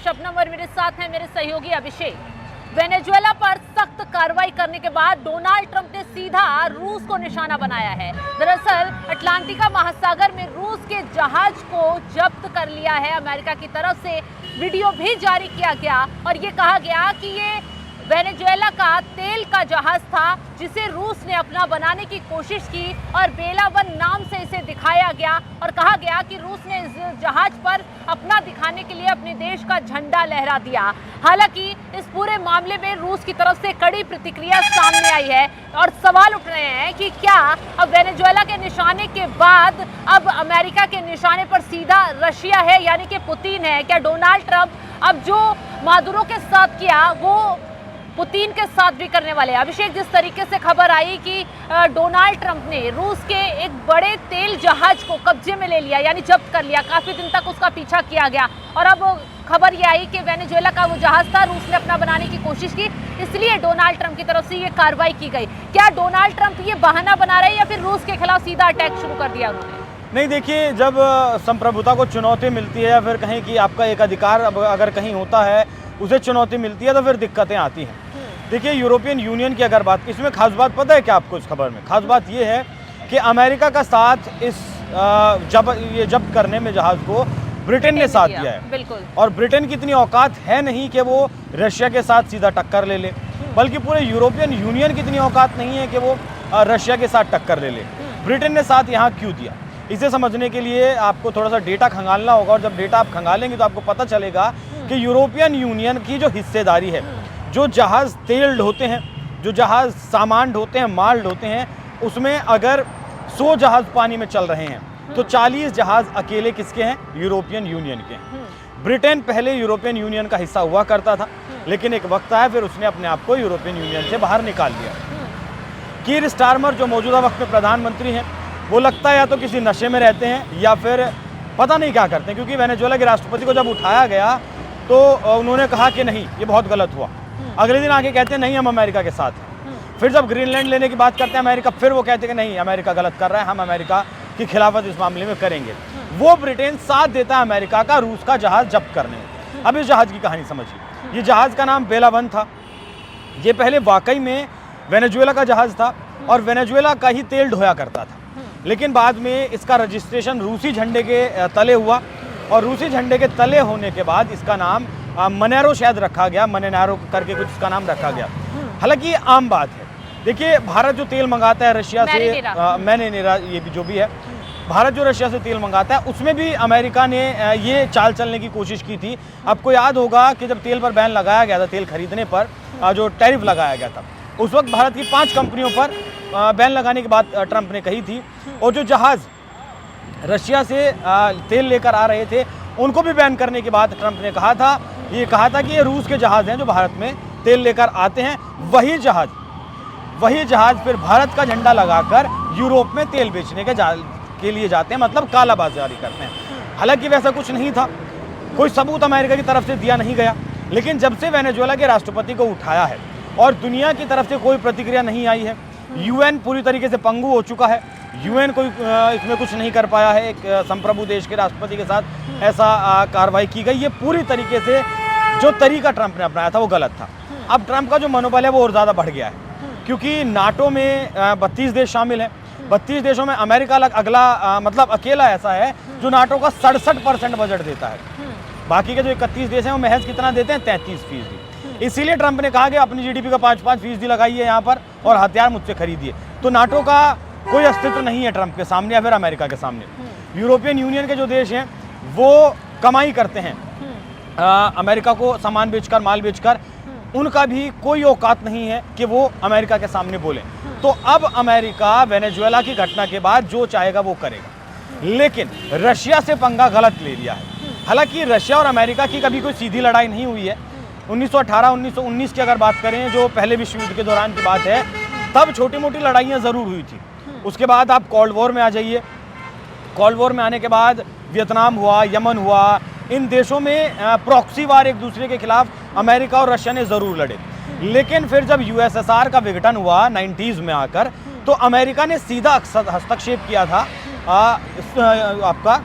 शबनम और मेरे साथ हैं मेरे सहयोगी अभिषेक। वेनेजुएला पर सख्त कार्रवाई करने के बाद डोनाल्ड ट्रंप ने सीधा रूस को निशाना बनाया है। दरअसल अटलांटिका महासागर में रूस के जहाज को जब्त कर लिया है। अमेरिका की तरफ से वीडियो भी जारी किया गया और ये कहा गया कि ये वेनेजुएला का तेल का जहाज था जिसे रूस ने अपना बनाने की कोशिश की और बेला वन नाम से इसे दिखाया गया और कहा गया कि रूस ने इस जहाज पर अपना दिखाने के लिए अपने देश का झंडा लहरा दिया। हालांकि इस पूरे मामले में रूस की तरफ से कड़ी प्रतिक्रिया सामने आई है और सवाल उठ रहे हैं कि क्या अब वेनेजुएला के निशाने के बाद अब अमेरिका के निशाने पर सीधा रशिया है, यानी कि पुतिन है। क्या डोनाल्ड ट्रंप अब जो मादुरो के साथ किया वो पुतिन के साथ भी करने वाले हैं? अभिषेक, जिस तरीके से खबर आई कि डोनाल्ड ट्रंप ने रूस के एक बड़े तेल जहाज को कब्जे में ले लिया, यानी जब्त कर लिया, काफी दिन तक उसका पीछा किया गया और अब खबर ये आई कि वेनेजुएला का वो जहाज था, रूस ने अपना बनाने की कोशिश की, इसलिए डोनाल्ड ट्रंप की तरफ से ये कार्रवाई की गई। क्या डोनाल्ड ट्रंप ये बहाना बना रहे हैं या फिर रूस के खिलाफ सीधा अटैक शुरू कर दिया उन्होंने? नहीं, देखिए, जब संप्रभुता को चुनौती मिलती है या फिर कहें कि आपका एक अधिकार अगर कहीं होता है उसे चुनौती मिलती है तो फिर दिक्कतें आती हैं। देखिए, यूरोपियन यूनियन की अगर बात, इसमें खास बात पता है क्या आपको? इस खबर में खास बात यह है कि अमेरिका का साथ इस जब्त करने में जहाज को ब्रिटेन ने साथ दिया है। बिल्कुल। और ब्रिटेन की इतनी औकात है नहीं कि वो रशिया के साथ सीधा टक्कर ले ले, बल्कि पूरे यूरोपियन यूनियन की इतनी औकात नहीं है कि वो रशिया के साथ टक्कर ले ले। ब्रिटेन ने साथ यहाँ क्यों दिया, इसे समझने के लिए आपको थोड़ा सा डेटा खंगालना होगा और जब डेटा आप खंगालेंगे तो आपको पता चलेगा कि यूरोपियन यूनियन की जो हिस्सेदारी है, जो जहाज़ तेल ढोते हैं, जो जहाज़ सामान ढोते हैं, माल ढोते हैं, उसमें अगर 100 जहाज़ पानी में चल रहे हैं तो 40 जहाज़ अकेले किसके हैं? यूरोपियन यूनियन के। ब्रिटेन पहले यूरोपियन यूनियन का हिस्सा हुआ करता था, लेकिन एक वक्त आया फिर उसने अपने आप को यूरोपियन यूनियन से बाहर निकाल दिया। कीर स्टारमर जो मौजूदा वक्त में प्रधानमंत्री हैं, वो लगता है या तो किसी नशे में रहते हैं या फिर पता नहीं क्या करते हैं, क्योंकि वेनेजुएला के राष्ट्रपति को जब उठाया गया तो उन्होंने कहा कि नहीं, ये बहुत गलत हुआ। अगले दिन आके कहते हैं नहीं, हम अमेरिका के साथ हैं। फिर जब ग्रीनलैंड लेने की बात करते हैं अमेरिका, फिर वो कहते हैं कि नहीं, अमेरिका गलत कर रहा है, हम अमेरिका की खिलाफत इस मामले में करेंगे। वो ब्रिटेन साथ देता है अमेरिका का रूस का जहाज जब्त करने में। अब इस जहाज की कहानी समझिए। ये जहाज का नाम बेला वन था। ये पहले वाकई में वेनेजुएला का जहाज था और वेनेजुएला का ही तेल ढोया करता था, लेकिन बाद में इसका रजिस्ट्रेशन रूसी झंडे के तले हुआ और रूसी झंडे के तले होने के बाद इसका नाम मनेरो शायद रखा गया, मनेरो करके कुछ इसका नाम रखा गया। हालांकि ये आम बात है। देखिए, भारत जो तेल मंगाता है रशिया से, मैरिनेरा ये भी जो भी है, भारत जो रशिया से तेल मंगाता है उसमें भी अमेरिका ने ये चाल चलने की कोशिश की थी। आपको याद होगा कि जब तेल पर बैन लगाया गया था, तेल खरीदने पर जो टैरिफ लगाया गया था, उस वक्त भारत की 5 कंपनियों पर बैन लगाने की बात ट्रंप ने कही थी और जो जहाज़ रशिया से तेल लेकर आ रहे थे उनको भी बैन करने के बाद ट्रंप ने कहा था कि ये रूस के जहाज़ हैं जो भारत में तेल लेकर आते हैं। वही जहाज़ फिर भारत का झंडा लगाकर यूरोप में तेल बेचने के लिए जाते हैं, मतलब कालाबाजारी करते हैं। हालांकि वैसा कुछ नहीं था, कोई सबूत अमेरिका की तरफ से दिया नहीं गया। लेकिन जब से वेनेजुएला के राष्ट्रपति को उठाया है और दुनिया की तरफ से कोई प्रतिक्रिया नहीं आई है, यूएन पूरी तरीके से पंगु हो चुका है, यूएन कोई इसमें कुछ नहीं कर पाया है। एक संप्रभु देश के राष्ट्रपति के साथ ऐसा कार्रवाई की गई। ये पूरी तरीके से जो तरीका ट्रंप ने अपनाया था वो गलत था। अब ट्रंप का जो मनोबल है वो और ज़्यादा बढ़ गया है, क्योंकि नाटो में 32 देश शामिल हैं। 32 देशों में अमेरिका अगला मतलब अकेला ऐसा है जो नाटो का 67% बजट देता है। बाकी के जो 31 देश हैं वो महज कितना देते हैं? 33%। इसीलिए ट्रंप ने कहा कि अपनी जीडीपी का 5% लगाइए यहाँ पर और हथियार मुझसे खरीदिए। तो नाटो का कोई अस्तित्व नहीं है ट्रंप के सामने या फिर अमेरिका के सामने। यूरोपियन यूनियन के जो देश हैं वो कमाई करते हैं अमेरिका को सामान बेचकर, माल बेचकर, उनका भी कोई औकात नहीं है कि वो अमेरिका के सामने बोले। तो अब अमेरिका वेनेजुएला की घटना के बाद जो चाहेगा वो करेगा, लेकिन रशिया से पंगा गलत ले लिया है। हालांकि रशिया और अमेरिका की कभी कोई सीधी लड़ाई नहीं हुई है। 1918-1919 की अगर बात करें, जो पहले विश्व युद्ध के दौरान की बात है, तब छोटी मोटी लड़ाइयाँ ज़रूर हुई थी। उसके बाद आप कोल्ड वॉर में आ जाइए। कोल्ड वॉर में आने के बाद वियतनाम हुआ, यमन हुआ, इन देशों में प्रॉक्सी वार एक दूसरे के खिलाफ अमेरिका और रशिया ने ज़रूर लड़े। लेकिन फिर जब यूएसएसआर का विघटन हुआ 90s में आकर, तो अमेरिका ने सीधा हस्तक्षेप किया था आपका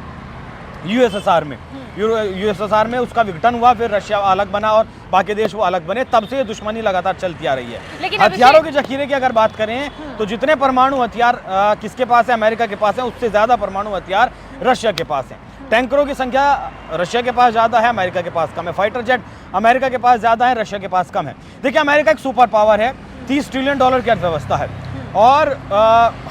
यूएसएसआर में। यूएसएसआर में उसका विघटन हुआ, फिर रशिया अलग बना और बाकी देश वो अलग बने, तब से ये दुश्मनी लगातार चलती आ रही है। लेकिन हथियारों के जखीरे की अगर बात करें तो जितने परमाणु हथियार किसके पास है, अमेरिका के पास है, उससे ज्यादा परमाणु हथियार रशिया के पास है। टैंकरों की संख्या रशिया के पास ज्यादा है, अमेरिका के पास कम है। फाइटर जेट अमेरिका के पास ज्यादा है, रशिया के पास कम है। देखिए, अमेरिका एक सुपर पावर है, $30 ट्रिलियन की अर्थव्यवस्था है और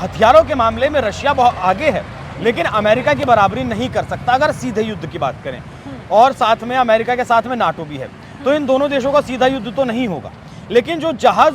हथियारों के मामले में रशिया बहुत आगे है, लेकिन अमेरिका की बराबरी नहीं कर सकता अगर सीधे युद्ध की बात करें। और साथ में अमेरिका के साथ में नाटो भी है, तो इन दोनों देशों का सीधा युद्ध तो नहीं होगा। लेकिन जो जहाज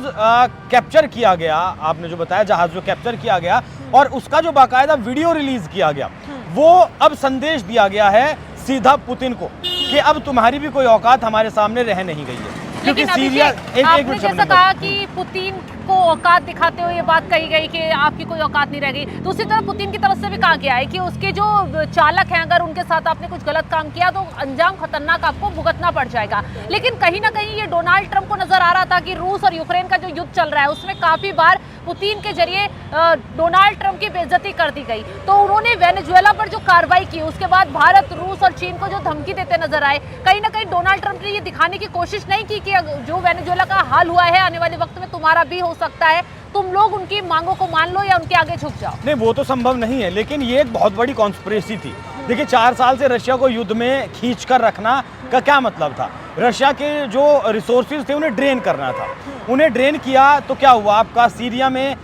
कैप्चर किया गया, आपने जो बताया जहाज जो कैप्चर किया गया और उसका जो बाकायदा वीडियो रिलीज किया गया, वो अब संदेश दिया गया है सीधा पुतिन को कि अब तुम्हारी भी कोई औकात हमारे सामने रह नहीं गई है। क्योंकि सीरिया आपने जैसा कहा कि पुतिन को औकात दिखाते हुए ये बात कही गई कि आपकी कोई औकात नहीं रह गई, दूसरी तरफ पुतिन की तरफ से भी कहा गया है कि उसके जो चालक हैं, अगर उनके साथ आपने कुछ गलत काम किया तो अंजाम खतरनाक आपको भुगतना पड़ जाएगा। लेकिन कहीं ना कहीं ये डोनाल्ड ट्रंप को नजर आ रहा था कि रूस और यूक्रेन का जो युद्ध चल रहा है उसमें काफी बार पुतिन के जरिए डोनाल्ड ट्रंप की बेइज्जती कर दी गई। तो उन्होंने वेनेजुएला पर जो कार्रवाई की, उसके बाद भारत, रूस और चीन को जो धमकी देते नजर आए, कहीं ना कहीं डोनाल्ड ट्रंप ने ये दिखाने की कोशिश नहीं की कि जो वेनेजुएला का हाल हुआ है आने वाले वक्त में तुम्हारा भी हो सकता है, तुम लोग उनकी मांगों को मान लो या उनके आगे झुक जाओ। नहीं, वो तो संभव नहीं है, लेकिन ये एक बहुत बड़ी कॉन्स्पिरेसी थी। देखिए, 4 साल से रशिया को युद्ध में खींच कर रखना का क्या मतलब था? रशिया के जो रिसोर्सेज थे उन्हें ड्रेन करना था। उन्हें ड्रेन किया तो क्या हुआ? आपका सीरिया में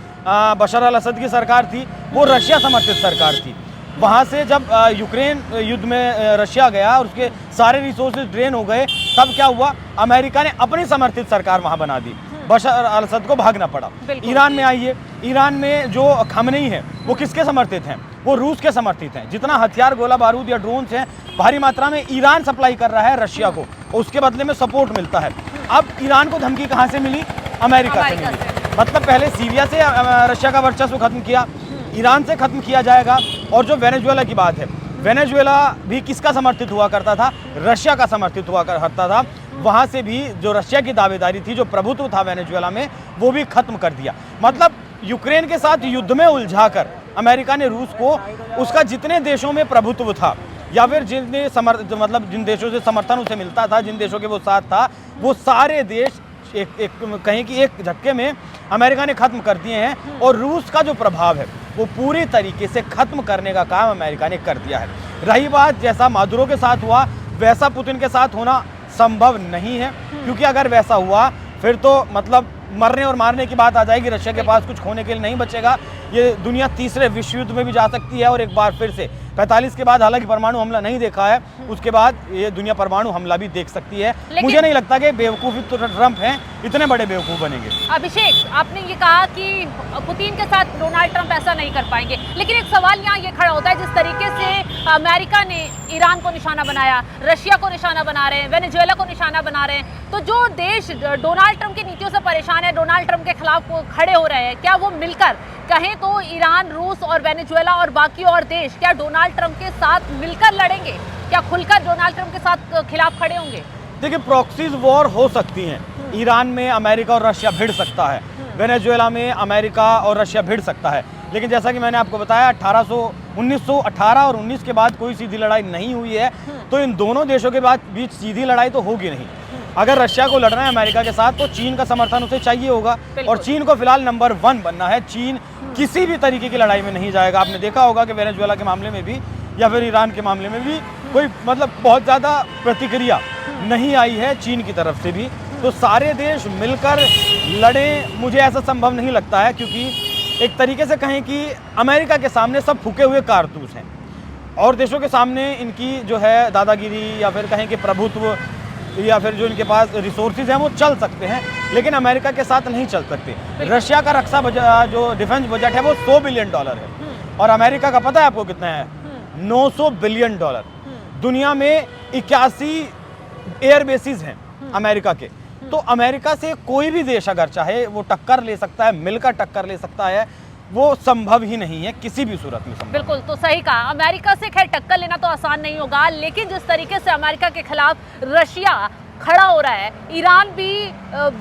बशर अल असद की सरकार थी, वो रशिया समर्थित सरकार थी। वहाँ से जब यूक्रेन युद्ध में रशिया गया और उसके सारे रिसोर्सेज ड्रेन हो गए, तब क्या हुआ? अमेरिका ने अपनी समर्थित सरकार वहाँ बना दी, बशर अल असद को भागना पड़ा। ईरान में आइए, ईरान में जो खमनेई है वो किसके समर्थित हैं? वो रूस के समर्थित हैं। जितना हथियार, गोला बारूद या ड्रोन हैं भारी मात्रा में ईरान सप्लाई कर रहा है रशिया को, उसके बदले में सपोर्ट मिलता है। अब ईरान को धमकी कहाँ से मिली? अमेरिका से मिली। मतलब पहले सीरिया से रशिया का वर्चस्व खत्म किया, ईरान से खत्म किया जाएगा। और जो वेनेजुएला की बात है, वेनेजुएला भी किसका समर्थित हुआ करता था? रशिया का समर्थित हुआ करता था। वहाँ से भी जो रशिया की दावेदारी थी, जो प्रभुत्व था वेनेजुएला में, वो भी खत्म कर दिया। मतलब यूक्रेन के साथ युद्ध में उलझाकर अमेरिका ने रूस को उसका जितने देशों में प्रभुत्व था या फिर जिन देशों से समर्थन उसे मिलता था, जिन देशों के वो साथ था, वो सारे देश कहीं कि एक झटके में अमेरिका ने खत्म कर दिए हैं। और रूस का जो प्रभाव है वो पूरी तरीके से खत्म करने का काम अमेरिका ने कर दिया है। रही बात जैसा मादुरो के साथ हुआ वैसा पुतिन के साथ होना संभव नहीं है, क्योंकि अगर वैसा हुआ फिर तो मतलब मरने और मारने की बात आ जाएगी। रशिया के पास कुछ खोने के लिए नहीं बचेगा। ये दुनिया तीसरे विश्व युद्ध में भी जा सकती है और एक बार फिर से 45 के बाद हालांकि परमाणु हमला नहीं देखा है, उसके बाद ये दुनिया परमाणु हमला भी देख सकती है। मुझे नहीं लगता कि बेवकूफ़ तो ट्रंप हैं, इतने बड़े बेवकूफ़ बनेंगे। अभिषेक, आपने ये कहा कि पुतिन के साथ डोनाल्ड ट्रंप ऐसा नहीं कर पाएंगे, लेकिन एक सवाल यहाँ ये खड़ा होता है, जिस तरीके से अमेरिका ने ईरान को निशाना बनाया, रशिया को निशाना बना रहे हैं, वेनेजुएला को निशाना बना रहे हैं, तो जो देश डोनाल्ड ट्रंप की नीतियों से परेशान है, डोनाल्ड ट्रंप के खिलाफ खड़े हो रहे हैं, क्या वो मिलकर कहें तो ईरान, रूस और वेनेजुएला और बाकी और देश क्या डोनाल्ड ट्रंप के साथ मिलकर लड़ेंगे? क्या खुलकर डोनाल्ड ट्रंप के साथ खिलाफ खड़े होंगे? देखिए, प्रॉक्सीज वॉर हो सकती हैं। ईरान में अमेरिका और रशिया भिड़ सकता है, वेनेजुएला में अमेरिका और रशिया भिड़ सकता है। लेकिन जैसा कि मैंने आपको बताया 1918 और 19 के बाद कोई सीधी लड़ाई नहीं हुई है, तो इन दोनों देशों के बीच सीधी लड़ाई तो होगी नहीं। अगर रशिया को लड़ना है अमेरिका के साथ तो चीन का समर्थन उसे चाहिए होगा, और चीन को फिलहाल नंबर 1 बनना है। चीन किसी भी तरीके की लड़ाई में नहीं जाएगा। आपने देखा होगा कि वेनेजुएला के मामले में भी या फिर ईरान के मामले में भी कोई मतलब बहुत ज़्यादा प्रतिक्रिया नहीं आई है चीन की तरफ से भी। तो सारे देश मिलकर लड़ें, मुझे ऐसा संभव नहीं लगता है, क्योंकि एक तरीके से कहें कि अमेरिका के सामने सब फूके हुए कारतूस हैं और देशों के सामने इनकी जो है दादागिरी या फिर कहें कि प्रभुत्व या फिर जो इनके पास रिसोर्सेज हैं वो चल सकते हैं, लेकिन अमेरिका के साथ नहीं चल सकते। रशिया का रक्षा बजट, जो डिफेंस बजट है, वो $100 बिलियन है और अमेरिका का पता है आपको कितना है? $900 बिलियन। दुनिया में 81 एयर बेसिस हैं अमेरिका के। तो अमेरिका से कोई भी देश अगर चाहे वो टक्कर ले सकता है, मिलकर टक्कर ले सकता है, वो संभव ही नहीं है किसी भी सूरत में। बिल्कुल, तो सही कहा। अमेरिका से खैर टक्कर लेना तो आसान नहीं होगा, लेकिन जिस तरीके से अमेरिका के खिलाफ रशिया खड़ा हो रहा है। ईरान भी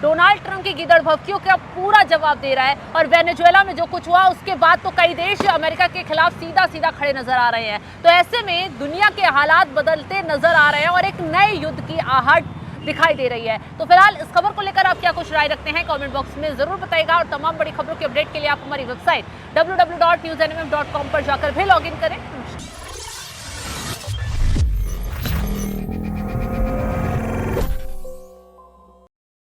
डोनाल्ड ट्रंप की गिदड़भवकियों का पूरा जवाब दे रहा है और वेनेजुएला में जो कुछ हुआ उसके बाद तो कई देश अमेरिका के खिलाफ सीधा सीधा खड़े नजर आ रहे हैं। तो ऐसे में दुनिया के हालात बदलते नजर आ रहे हैं और एक नए युद्ध की आहट दिखाई दे रही है। तो फिलहाल इस खबर को लेकर आप क्या कुछ राय रखते हैं कमेंट बॉक्स में जरूर बताइएगा और तमाम बड़ी खबरों की अपडेट के लिए आप हमारी वेबसाइट www.newsnmm.com पर जाकर भी लॉगिन करें।